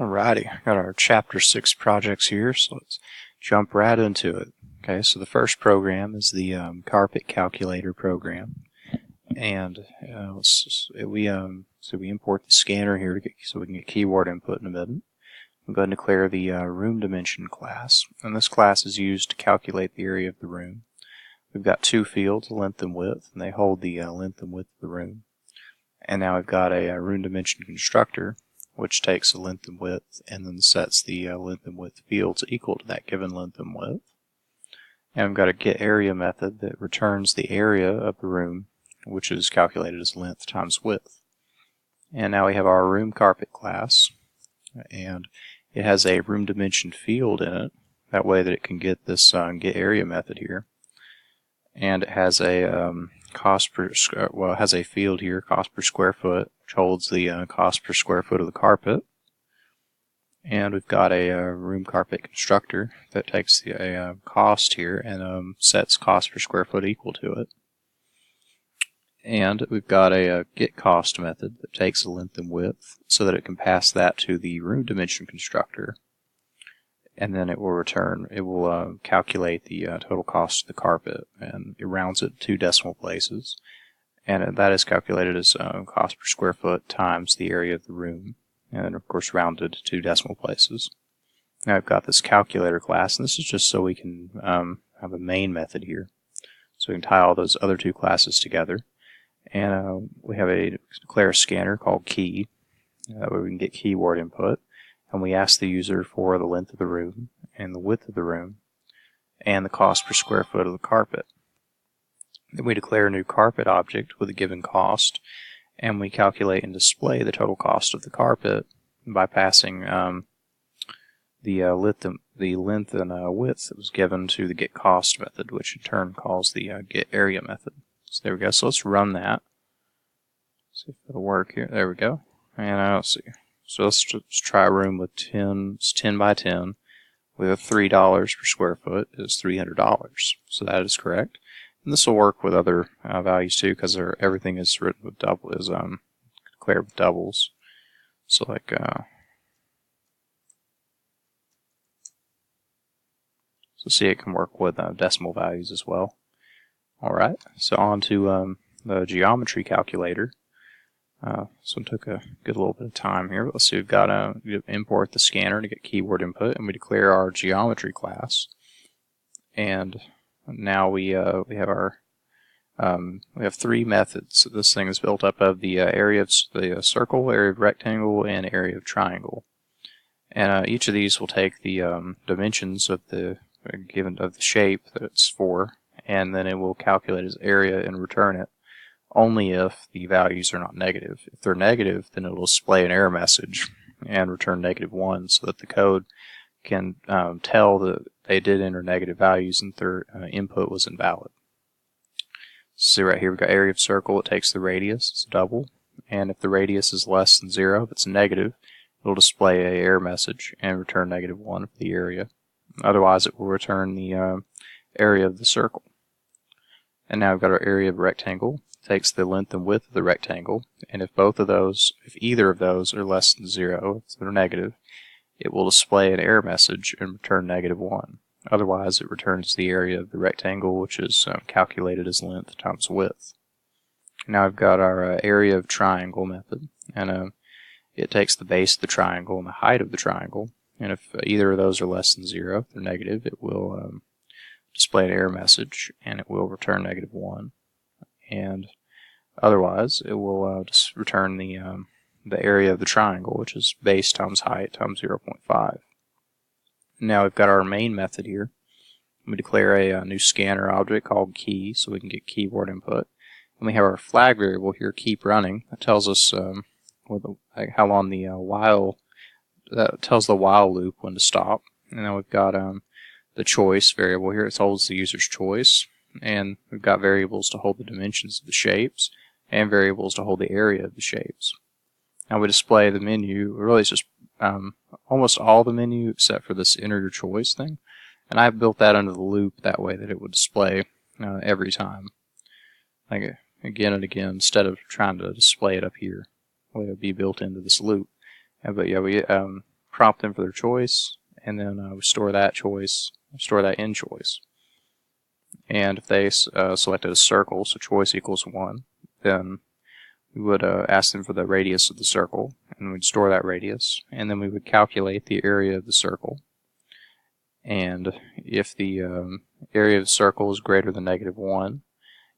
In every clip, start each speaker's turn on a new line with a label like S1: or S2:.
S1: Alrighty, got our Chapter 6 projects here, so let's jump right into it. Okay, so the first program is the carpet calculator program, and we import the scanner here so we can get keyword input in a minute. I'm going to declare the room dimension class, and this class is used to calculate the area of the room. We've got two fields, length and width, and they hold the length and width of the room. And now we've got a room dimension constructor, which takes the length and width and then sets the length and width fields equal to that given length and width. And we've got a getArea method that returns the area of the room, which is calculated as length times width. And now we have our room carpet class, and it has a room dimension field in it, that way that it can get this getArea method here. And it has a it has a field here, cost per square foot, which holds the cost per square foot of the carpet. And we've got a room carpet constructor that takes the cost here and sets cost per square foot equal to it. And we've got a get cost method that takes the length and width so that it can pass that to the room dimension constructor. And then it will calculate the total cost of the carpet, and it rounds it to 2 decimal places. And that is calculated as cost per square foot times the area of the room, and then of course rounded to 2 decimal places. Now I've got this calculator class, and this is just so we can have a main method here. So we can tie all those other 2 classes together. And we have declare a scanner called key, that way we can get keyword input. And we ask the user for the length of the room, and the width of the room, and the cost per square foot of the carpet. Then we declare a new carpet object with a given cost, and we calculate and display the total cost of the carpet by passing the length and width that was given to the getCost method, which in turn calls the getArea method. So there we go. So let's run that. See if it'll work here. There we go. And let's see. So let's try a room with 10 by 10 with $3 per square foot is $300. So that is correct. And this will work with other values too, because everything is written with declared with doubles. So like so see, it can work with decimal values as well. All right. So on to the geometry calculator. This one took a good little bit of time here, but let's see, we've got to import the scanner to get keyword input, and we declare our geometry class. And now we have our we have 3 methods. So this thing is built up of the area of the circle, area of rectangle, and area of triangle. And each of these will take the dimensions of the shape that it's for, and then it will calculate its area and return it, only if the values are not negative. If they're negative, then it will display an error message and return -1, so that the code can tell that they did enter negative values and their input was invalid. See right here, we've got area of circle. It takes the radius, it's double, and if the radius is less than 0, if it's negative, it'll display an error message and return -1 for the area. Otherwise, it will return the area of the circle. And now we've got our area of rectangle. Takes the length and width of the rectangle, and if either of those are less than 0, if they're negative, it will display an error message and return -1. Otherwise, it returns the area of the rectangle, which is calculated as length times width. Now I've got our area of triangle method, and it takes the base of the triangle and the height of the triangle, and if either of those are less than 0, if they're negative, it will display an error message and it will return -1. And otherwise, it will just return the area of the triangle, which is base times height times 0.5. Now we've got our main method here. We declare a new scanner object called key, so we can get keyword input. And we have our flag variable here, keep running. That tells us how long that tells the while loop when to stop. And then we've got the choice variable here. It holds the user's choice. And we've got variables to hold the dimensions of the shapes, and variables to hold the area of the shapes. Now we display the menu. Really, it's just almost all the menu except for this enter your choice thing. And I've built that under the loop that way that it would display every time, like again and again, instead of trying to display it up here. It would be built into this loop. But yeah, prompt them for their choice, and then we store that choice, store that in choice. And if they selected a circle, so choice equals 1, then we would ask them for the radius of the circle, and we'd store that radius, and then we would calculate the area of the circle. And if the area of the circle is greater than -1,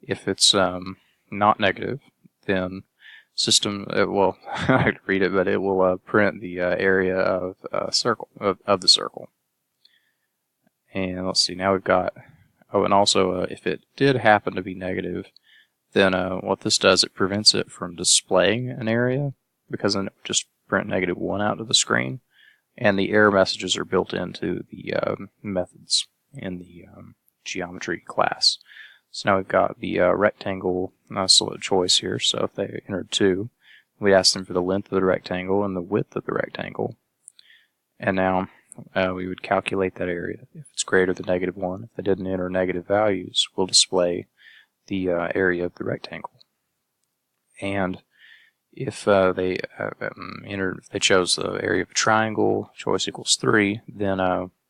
S1: if it's not negative, then system well, I could read it, but it will print the area of circle of the circle. And let's see, now we've got, oh, and also if it did happen to be negative, then what this does, it prevents it from displaying an area, because then it would just print -1 out to the screen, and the error messages are built into the methods in the geometry class. So now we've got the rectangle choice here, so if they entered 2, we ask them for the length of the rectangle and the width of the rectangle, and now we would calculate that area. If it's greater than -1, if they didn't enter negative values, we'll display the area of the rectangle. And if they chose the area of a triangle, choice equals 3, then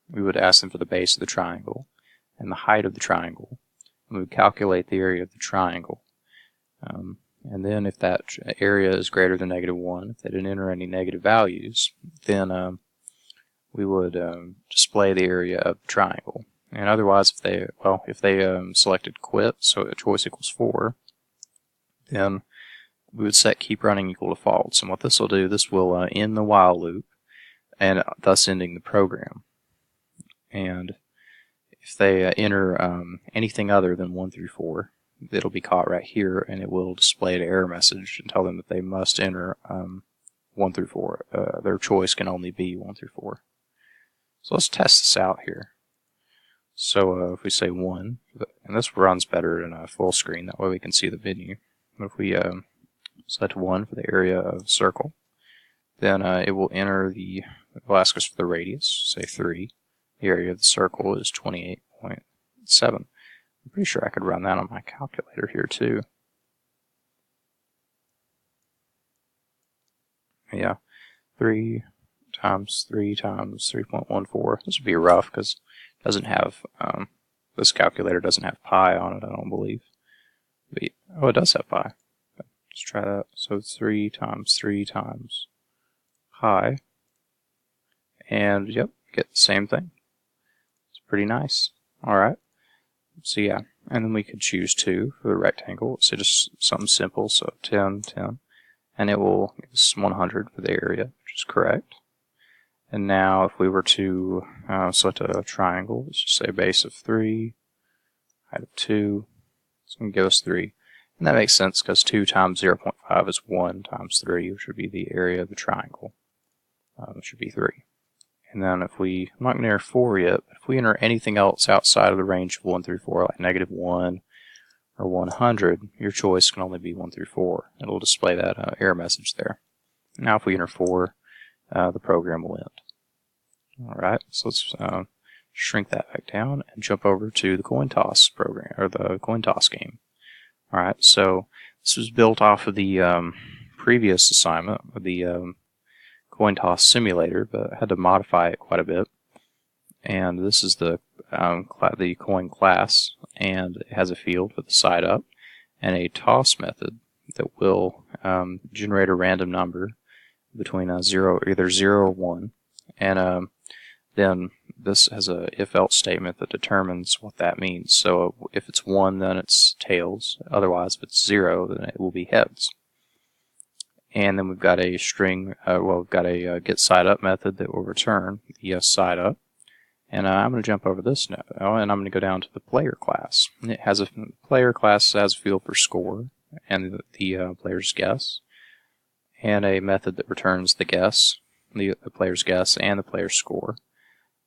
S1: we would ask them for the base of the triangle and the height of the triangle. And we would calculate the area of the triangle. And then if that area is greater than -1, if they didn't enter any negative values, then we would display the area of the triangle. And otherwise, if they selected quit, so choice equals 4, then we would set keep running equal to false. And what this will do, this will end the while loop, and thus ending the program. And if they enter anything other than 1 through 4, it'll be caught right here, and it will display an error message and tell them that they must enter 1 through 4. Their choice can only be 1 through 4. So let's test this out here. So if we say 1, and this runs better in a full screen, that way we can see the menu. But if we select 1 for the area of the circle, then it will ask us for the radius, say 3. The area of the circle is 28.7. I'm pretty sure I could run that on my calculator here too. Yeah, 3 times 3 times 3.14. This would be rough because it doesn't have, this calculator doesn't have pi on it, I don't believe. But, oh, it does have pi. Let's try that. So 3 times 3 times pi. And, yep, get the same thing. It's pretty nice. Alright. So, yeah. And then we could choose 2 for the rectangle. So just something simple. So 10, 10. And it will give us 100 for the area, which is correct. And now if we were to select a triangle, let's just say base of 3, height of 2, it's going to give us 3. And that makes sense because 2 times 0.5 is 1 times 3, which would be the area of the triangle. It should be 3. And then if I'm not going to enter 4 yet, but if we enter anything else outside of the range of 1 through 4, like -1 or 100, your choice can only be 1 through 4. It'll display that error message there. Now if we enter 4, the program will end. Alright, so let's shrink that back down and jump over to the coin toss program, or the coin toss game. Alright, so this was built off of the previous assignment with the coin toss simulator, but I had to modify it quite a bit. And this is the coin class, and it has a field with the side up and a toss method that will generate a random number between either 0 or 1, and then this has a if-else statement that determines what that means. So if it's 1, then it's tails. Otherwise, if it's 0, then it will be heads. And then we've got a string. We've got a get side up method that will return the side up. And I'm going to jump over this now, and I'm going to go down to the player class. And it has player class has a field for score and the player's guess, and a method that returns the guess, the player's guess, and the player's score.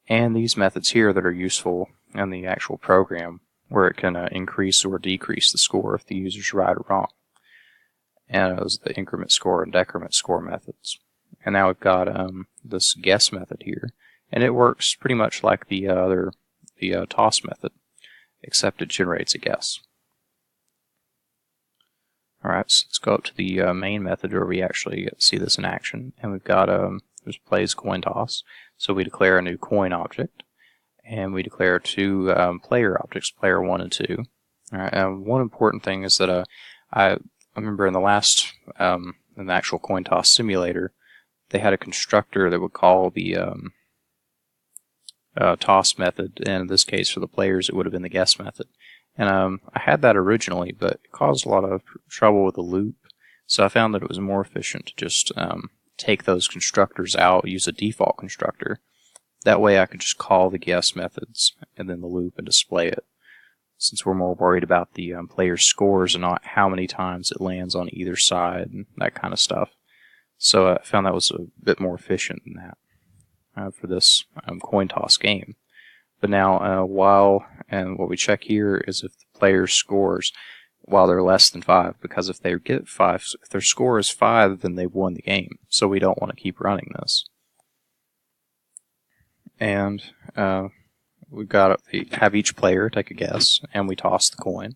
S1: And these methods here that are useful in the actual program, where it can increase or decrease the score if the user's right or wrong. And those are the increment score and decrement score methods. And now we've got this guess method here, and it works pretty much like the toss method, except it generates a guess. Alright, so let's go up to the main method where we actually see this in action. And we've got just plays coin toss. So we declare a new coin object, and we declare two player objects, player 1 and 2. All right. One important thing is that I remember in the last in the actual coin toss simulator, they had a constructor that would call the toss method, and in this case for the players it would have been the guess method. And I had that originally, but it caused a lot of trouble with the loop, so I found that it was more efficient to just take those constructors out, use a default constructor. That way I could just call the guess methods and then the loop and display it, since we're more worried about the player's scores and not how many times it lands on either side and that kind of stuff. So I found that was a bit more efficient than that for this coin toss game. But now and what we check here is if the player scores while they're less than 5, because if they get 5, if their score is 5, then they've won the game. So we don't want to keep running this. And we've got to have each player take a guess, and we toss the coin,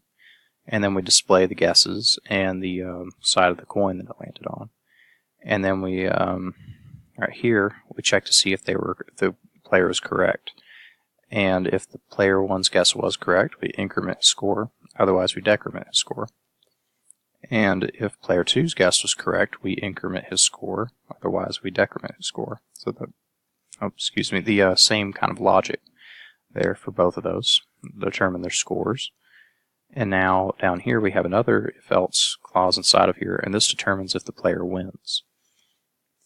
S1: and then we display the guesses and the side of the coin that it landed on. And then we right here we check to see if the player is correct. And if the player 1's guess was correct, we increment his score. Otherwise, we decrement his score. And if player 2's guess was correct, we increment his score. Otherwise, we decrement his score. So the same kind of logic there for both of those. Determine their scores. And now down here we have another if-else clause inside of here, and this determines if the player wins.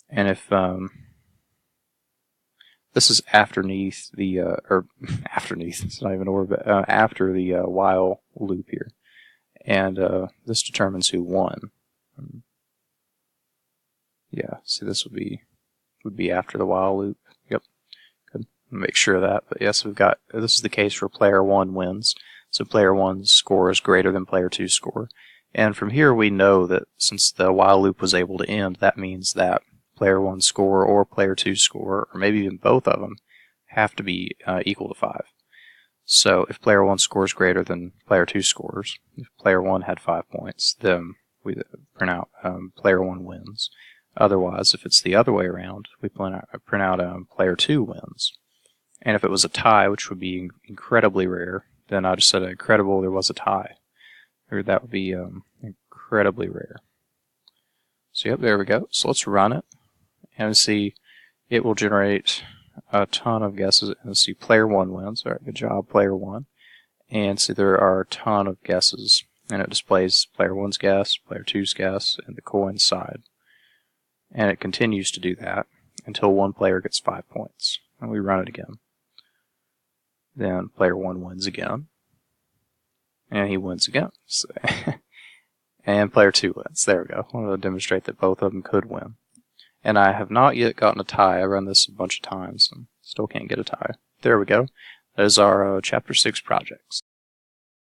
S1: And if this is afterneath the afterneath, it's not even a word, but after the while loop here, and this determines who won. Yeah, see, this would be after the while loop. Yep, good. Make sure of that. But yes, we've got this is the case where player 1 wins. So player 1's score is greater than player 2's score, and from here we know that since the while loop was able to end, that means that player 1's score or player 2's score, or maybe even both of them, have to be equal to 5. So if player 1's score is greater than player 2's scores, if player 1 had 5 points, then we print out player 1 wins. Otherwise, if it's the other way around, we print out player 2 wins. And if it was a tie, which would be incredibly rare, then I just said incredible there was a tie. Or that would be incredibly rare. So yep, there we go. So let's run it. And see, it will generate a ton of guesses. And see, player 1 wins. All right, good job, player 1. And see, there are a ton of guesses. And it displays player 1's guess, player 2's guess, and the coin side. And it continues to do that until one player gets 5 points. And we run it again. Then player 1 wins again. And he wins again. So and player 2 wins. There we go. I wanted to demonstrate that both of them could win. And I have not yet gotten a tie. I run this a bunch of times and still can't get a tie. There we go. That is our Chapter 6 projects.